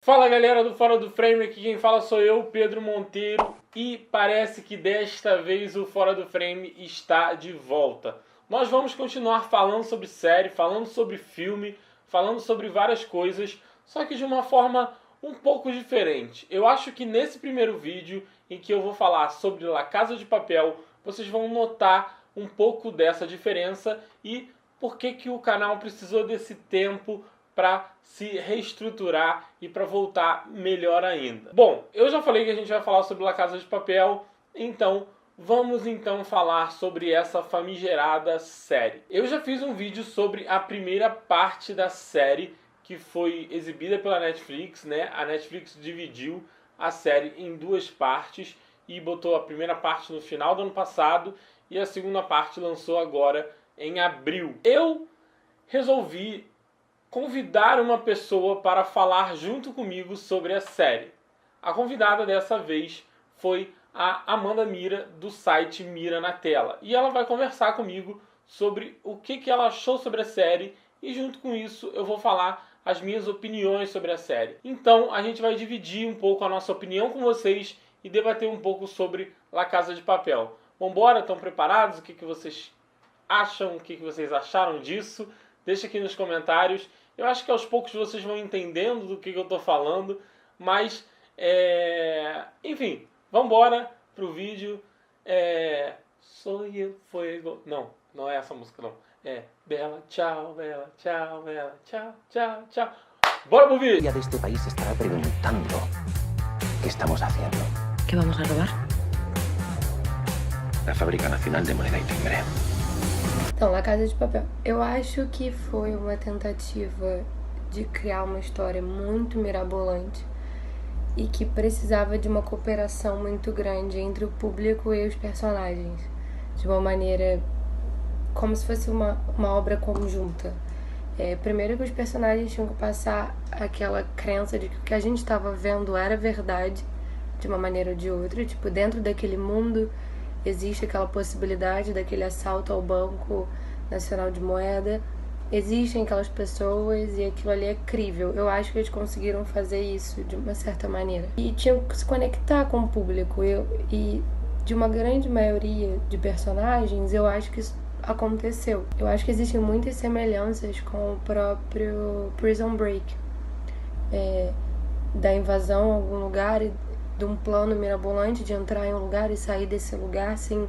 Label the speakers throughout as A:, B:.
A: Fala galera do Fora do Frame, aqui quem fala sou eu, Pedro Monteiro, e parece que desta vez o Fora do Frame está de volta. Nós vamos continuar falando sobre série, falando sobre filme, falando sobre várias coisas, só que de uma forma um pouco diferente. Eu acho que nesse primeiro vídeo, em que eu vou falar sobre La Casa de Papel, vocês vão notar um pouco dessa diferença e por que o canal precisou desse tempo para se reestruturar e para voltar melhor ainda. Bom, eu já falei que a gente vai falar sobre La Casa de Papel, então vamos falar sobre essa famigerada série. Eu já fiz um vídeo sobre a primeira parte da série que foi exibida pela Netflix, né? A Netflix dividiu a série em duas partes e botou a primeira parte no final do ano passado e a segunda parte lançou agora em abril. Eu resolvi convidar uma pessoa para falar junto comigo sobre a série. A convidada dessa vez foi a Amanda Mira, do site Mira na Tela. E ela vai conversar comigo sobre o que ela achou sobre a série e junto com isso eu vou falar as minhas opiniões sobre a série. Então a gente vai dividir um pouco a nossa opinião com vocês e debater um pouco sobre La Casa de Papel. Vambora? Estão preparados? O que vocês acham? O que vocês acharam disso? Deixa aqui nos comentários. Eu acho que aos poucos vocês vão entendendo do que eu estou falando, mas, enfim, vamos embora pro vídeo. Soy el fuego. Não é essa música, não. É Bella, tchau, Bella, tchau, Bella, tchau, tchau, tchau. Bora pro vídeo!
B: Deste país estará perguntando qué estamos haciendo.
C: ¿Qué vamos a robar?
B: La Fábrica Nacional de Moneda y Timbre.
D: Então, La Casa de Papel. Eu acho que foi uma tentativa de criar uma história muito mirabolante e que precisava de uma cooperação muito grande entre o público e os personagens, de uma maneira como se fosse uma obra conjunta. Primeiro que os personagens tinham que passar aquela crença de que o que a gente estava vendo era verdade, de uma maneira ou de outra, tipo, dentro daquele mundo existe aquela possibilidade daquele assalto ao Banco Nacional de Moeda, existem aquelas pessoas e aquilo ali é crível. Eu acho que eles conseguiram fazer isso de uma certa maneira. E tinham que se conectar com o público. E de uma grande maioria de personagens, eu acho que isso aconteceu. Eu acho que existem muitas semelhanças com o próprio Prison Break. Da invasão a algum lugar e de um plano mirabolante de entrar em um lugar e sair desse lugar sem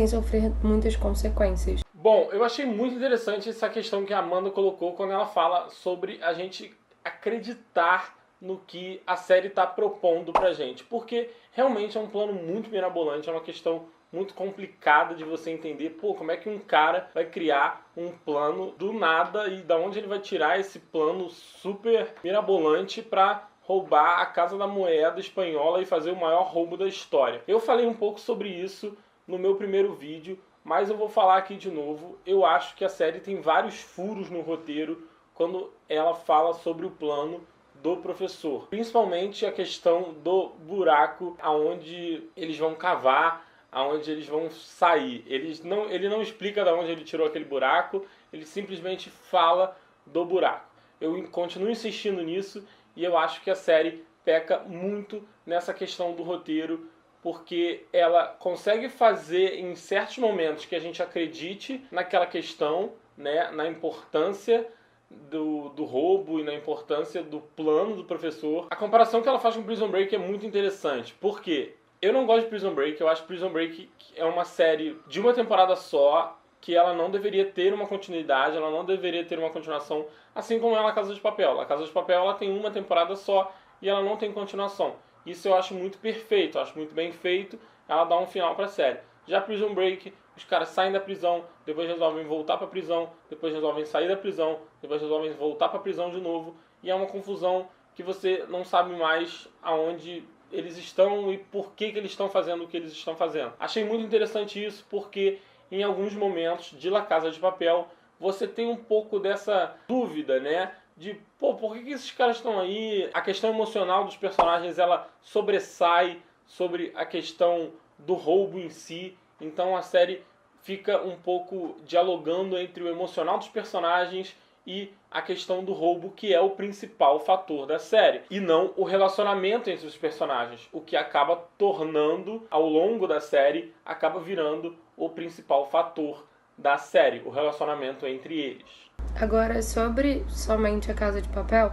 D: sofrer muitas consequências.
A: Bom, eu achei muito interessante essa questão que a Amanda colocou quando ela fala sobre a gente acreditar no que a série está propondo pra gente. Porque realmente é um plano muito mirabolante, é uma questão muito complicada de você entender, como é que um cara vai criar um plano do nada e da onde ele vai tirar esse plano super mirabolante pra roubar a Casa da Moeda espanhola e fazer o maior roubo da história. Eu falei um pouco sobre isso no meu primeiro vídeo, mas eu vou falar aqui de novo. Eu acho que a série tem vários furos no roteiro quando ela fala sobre o plano do professor. Principalmente a questão do buraco aonde eles vão cavar, aonde eles vão sair. Ele não explica de onde ele tirou aquele buraco, ele simplesmente fala do buraco. Eu continuo insistindo nisso e eu acho que a série peca muito nessa questão do roteiro, porque ela consegue fazer em certos momentos que a gente acredite naquela questão, né, na importância do roubo e na importância do plano do professor. A comparação que ela faz com Prison Break é muito interessante, porque eu não gosto de Prison Break, eu acho que Prison Break é uma série de uma temporada só, que ela não deveria ter uma continuidade, ela não deveria ter uma continuação, assim como é a Casa de Papel. A Casa de Papel ela tem uma temporada só e ela não tem continuação. Isso eu acho muito perfeito, eu acho muito bem feito, ela dá um final pra série. Já Prison Break, os caras saem da prisão, depois resolvem voltar pra prisão, depois resolvem sair da prisão, depois resolvem voltar pra prisão de novo, e é uma confusão que você não sabe mais aonde eles estão e por que eles estão fazendo o que eles estão fazendo. Achei muito interessante isso, porque em alguns momentos de La Casa de Papel, você tem um pouco dessa dúvida, né? De, por que esses caras estão aí? A questão emocional dos personagens, ela sobressai sobre a questão do roubo em si. Então a série fica um pouco dialogando entre o emocional dos personagens e a questão do roubo, que é o principal fator da série, e não o relacionamento entre os personagens, o que acaba tornando, ao longo da série, acaba virando o principal fator da série, o relacionamento entre eles.
D: Agora, sobre somente A Casa de Papel,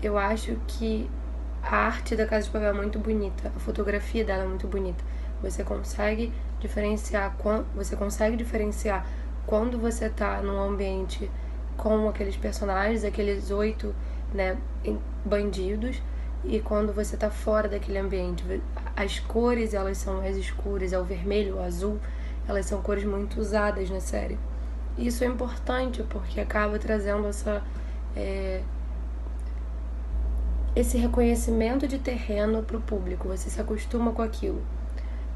D: eu acho que a arte da Casa de Papel é muito bonita, a fotografia dela é muito bonita. Você consegue diferenciar quando você tá num ambiente com aqueles personagens, aqueles 8, né, bandidos, e quando você tá fora daquele ambiente. As cores, elas são mais escuras, é o vermelho, o azul, elas são cores muito usadas na série. Isso é importante porque acaba trazendo esse reconhecimento de terreno pro público, você se acostuma com aquilo.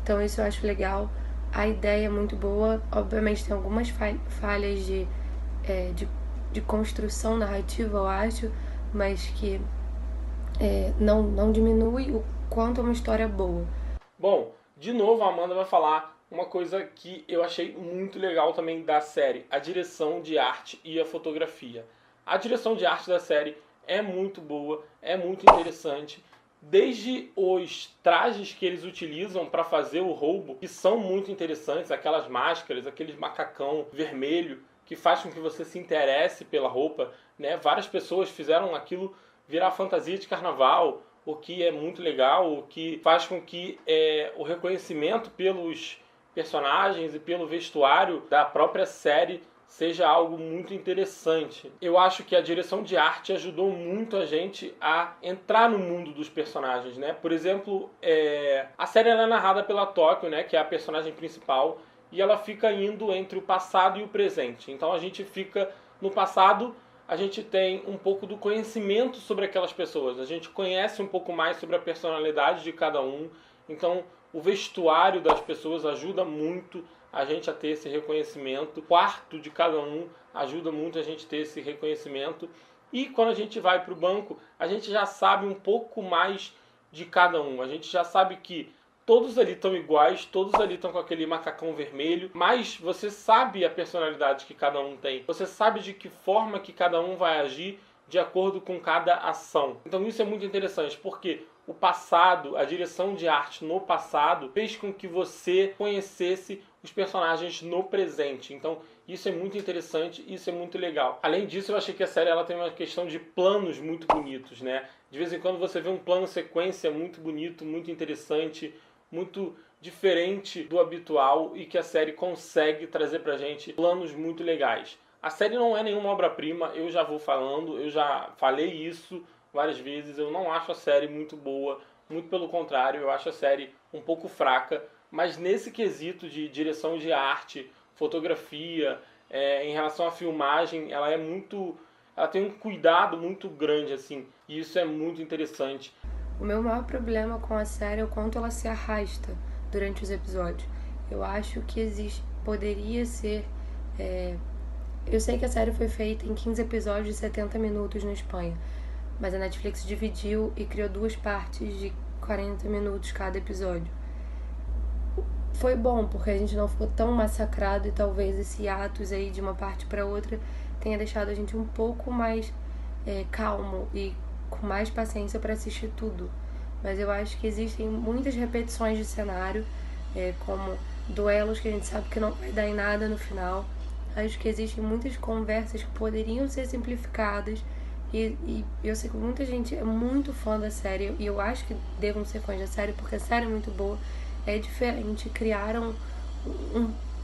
D: Então isso eu acho legal. A ideia é muito boa, obviamente tem algumas falhas de construção narrativa, eu acho, mas que não diminui o quanto é uma história boa.
A: Bom, de novo a Amanda vai falar uma coisa que eu achei muito legal também da série, a direção de arte e a fotografia. A direção de arte da série é muito boa, é muito interessante. Desde os trajes que eles utilizam para fazer o roubo, que são muito interessantes, aquelas máscaras, aqueles macacão vermelho, que faz com que você se interesse pela roupa, né? Várias pessoas fizeram aquilo virar fantasia de carnaval, o que é muito legal, o que faz com que o reconhecimento pelos personagens e pelo vestuário da própria série seja algo muito interessante. Eu acho que a direção de arte ajudou muito a gente a entrar no mundo dos personagens, né? Por exemplo, a série é narrada pela Tóquio, né, que é a personagem principal, e ela fica indo entre o passado e o presente. Então a gente fica no passado, a gente tem um pouco do conhecimento sobre aquelas pessoas, a gente conhece um pouco mais sobre a personalidade de cada um, então o vestuário das pessoas ajuda muito a gente a ter esse reconhecimento, o quarto de cada um ajuda muito a gente ter esse reconhecimento, e quando a gente vai para o banco, a gente já sabe um pouco mais de cada um, a gente já sabe que todos ali estão iguais, todos ali estão com aquele macacão vermelho, mas você sabe a personalidade que cada um tem. Você sabe de que forma que cada um vai agir de acordo com cada ação. Então isso é muito interessante, porque o passado, a direção de arte no passado, fez com que você conhecesse os personagens no presente. Então isso é muito interessante, isso é muito legal. Além disso, eu achei que a série ela tem uma questão de planos muito bonitos, né? De vez em quando você vê um plano sequência muito bonito, muito interessante, muito diferente do habitual, e que a série consegue trazer pra gente planos muito legais. A série não é nenhuma obra-prima, eu já vou falando, eu já falei isso várias vezes, eu não acho a série muito boa, muito pelo contrário, eu acho a série um pouco fraca, mas nesse quesito de direção de arte, fotografia, em relação à filmagem, ela tem um cuidado muito grande, assim, e isso é muito interessante.
D: O meu maior problema com a série é o quanto ela se arrasta durante os episódios. Eu acho que poderia ser... Eu sei que a série foi feita em 15 episódios de 70 minutos na Espanha, mas a Netflix dividiu e criou 2 partes de 40 minutos cada episódio. Foi bom, porque a gente não ficou tão massacrado, e talvez esse hiatus aí de uma parte para outra tenha deixado a gente um pouco mais calmo e com mais paciência para assistir tudo. Mas eu acho que existem muitas repetições de cenário, como duelos que a gente sabe que não vai dar em nada no final. Acho que existem muitas conversas que poderiam ser simplificadas, e eu sei que muita gente é muito fã da série, e eu acho que devam ser fãs da série porque a série é muito boa, é diferente, criaram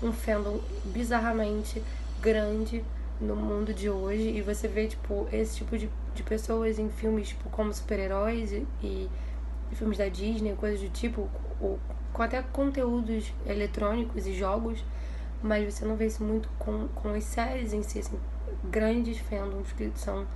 D: um fandom bizarramente grande no mundo de hoje, e você vê esse tipo de pessoas em filmes como super-heróis e filmes da Disney, coisas do tipo, com até conteúdos eletrônicos e jogos, mas você não vê isso muito com as séries em si, assim, grandes fandoms que são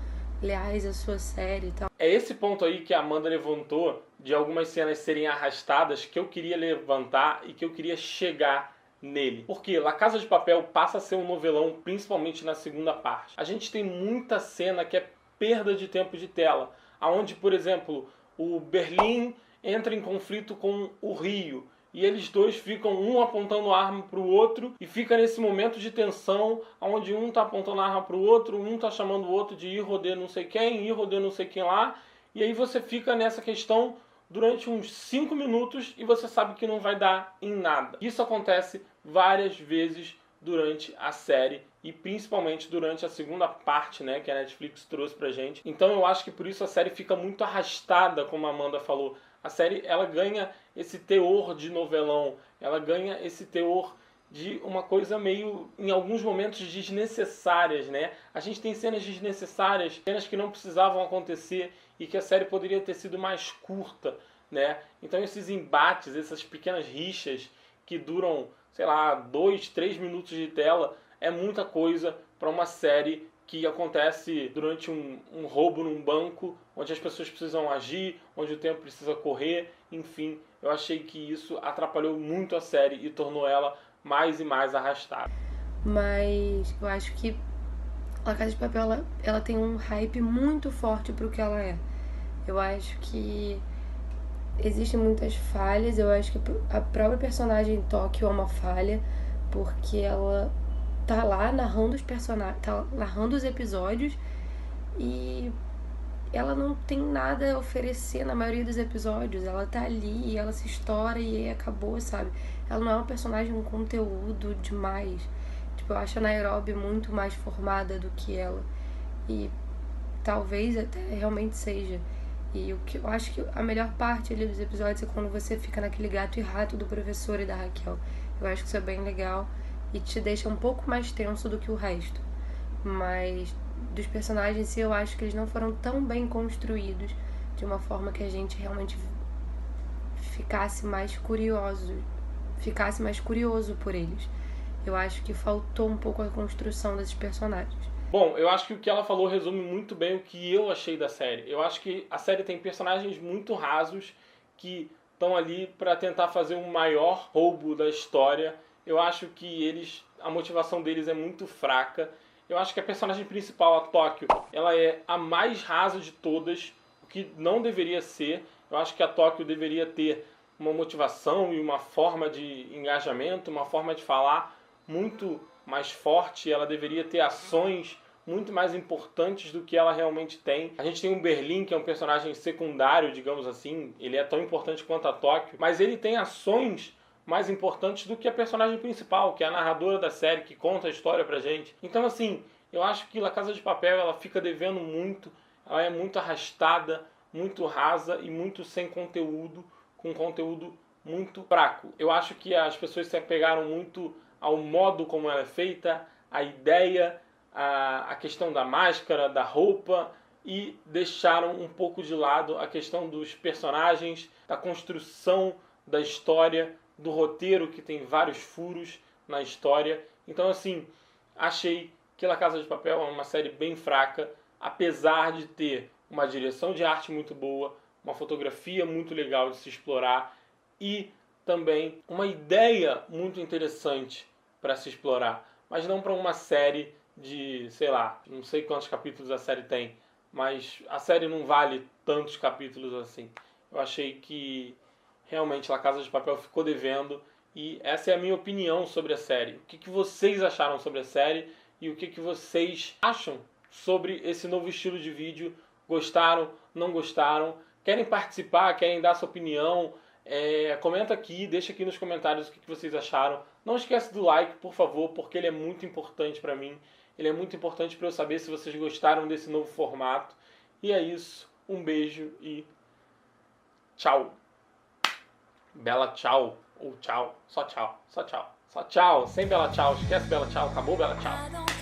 D: leais à sua série e tal.
A: É esse ponto aí que a Amanda levantou, de algumas cenas serem arrastadas, que eu queria levantar e que eu queria chegar nele. Porque La Casa de Papel passa a ser um novelão, principalmente na segunda parte. A gente tem muita cena que é perda de tempo de tela, aonde, por exemplo, o Berlim entra em conflito com o Rio, e eles dois ficam um apontando a arma pro outro e fica nesse momento de tensão onde um tá apontando a arma pro outro, um tá chamando o outro de Hirode não sei quem, Hirode não sei quem lá, e aí você fica nessa questão durante uns 5 minutos e você sabe que não vai dar em nada. Isso acontece várias vezes durante a série e principalmente durante a segunda parte, né, que a Netflix trouxe pra gente. Então eu acho que por isso a série fica muito arrastada, como a Amanda falou. A série, ela ganha esse teor de novelão, ela ganha esse teor de uma coisa meio, em alguns momentos, desnecessárias, né? A gente tem cenas desnecessárias, cenas que não precisavam acontecer e que a série poderia ter sido mais curta, né? Então esses embates, essas pequenas rixas que duram, sei lá, 2, 3 minutos de tela, é muita coisa para uma série que acontece durante um roubo num banco, onde as pessoas precisam agir, onde o tempo precisa correr, enfim. Eu achei que isso atrapalhou muito a série e tornou ela mais e mais arrastada.
D: Mas eu acho que La Casa de Papel, ela tem um hype muito forte pro que ela é. Eu acho que existem muitas falhas, eu acho que a própria personagem Tóquio é uma falha, porque ela tá lá narrando os personagens, tá narrando os episódios e ela não tem nada a oferecer na maioria dos episódios. Ela tá ali e ela se estoura e aí acabou, sabe? Ela não é uma personagem com conteúdo demais. Tipo, eu acho a Nairobi muito mais formada do que ela. E talvez até realmente seja. E o que eu acho que a melhor parte ali dos episódios é quando você fica naquele gato e rato do professor e da Raquel. Eu acho que isso é bem legal e te deixa um pouco mais tenso do que o resto. Mas dos personagens em si, eu acho que eles não foram tão bem construídos de uma forma que a gente realmente ficasse mais curioso por eles. Eu acho que faltou um pouco a construção desses personagens.
A: Bom, eu acho que o que ela falou resume muito bem o que eu achei da série. Eu acho que a série tem personagens muito rasos que estão ali para tentar fazer um maior roubo da história. Eu acho que a motivação deles é muito fraca. Eu acho que a personagem principal, a Tóquio, ela é a mais rasa de todas, o que não deveria ser. Eu acho que a Tóquio deveria ter uma motivação e uma forma de engajamento, uma forma de falar muito mais forte. Ela deveria ter ações muito mais importantes do que ela realmente tem. A gente tem o Berlim, que é um personagem secundário, digamos assim. Ele é tão importante quanto a Tóquio, mas ele tem ações mais importantes do que a personagem principal, que é a narradora da série, que conta a história pra gente. Então, assim, eu acho que La Casa de Papel, ela fica devendo muito, ela é muito arrastada, muito rasa e muito sem conteúdo, com conteúdo muito fraco. Eu acho que as pessoas se apegaram muito ao modo como ela é feita, a ideia, a questão da máscara, da roupa, e deixaram um pouco de lado a questão dos personagens, da construção da história, do roteiro, que tem vários furos na história. Então, assim, achei que La Casa de Papel é uma série bem fraca, apesar de ter uma direção de arte muito boa, uma fotografia muito legal de se explorar e também uma ideia muito interessante para se explorar, mas não para uma série de, sei lá, não sei quantos capítulos a série tem, mas a série não vale tantos capítulos assim. Eu achei que realmente La Casa de Papel ficou devendo e essa é a minha opinião sobre a série. O que vocês acharam sobre a série e o que vocês acham sobre esse novo estilo de vídeo? Gostaram? Não gostaram? Querem participar? Querem dar sua opinião? Comenta aqui, deixa aqui nos comentários o que vocês acharam. Não esquece do like, por favor, porque ele é muito importante para mim. Ele é muito importante para eu saber se vocês gostaram desse novo formato. E é isso. Um beijo e tchau. Bela tchau. Ou tchau. Só tchau. Só tchau. Só tchau. Sem bela tchau. Esquece bela tchau. Acabou bela tchau.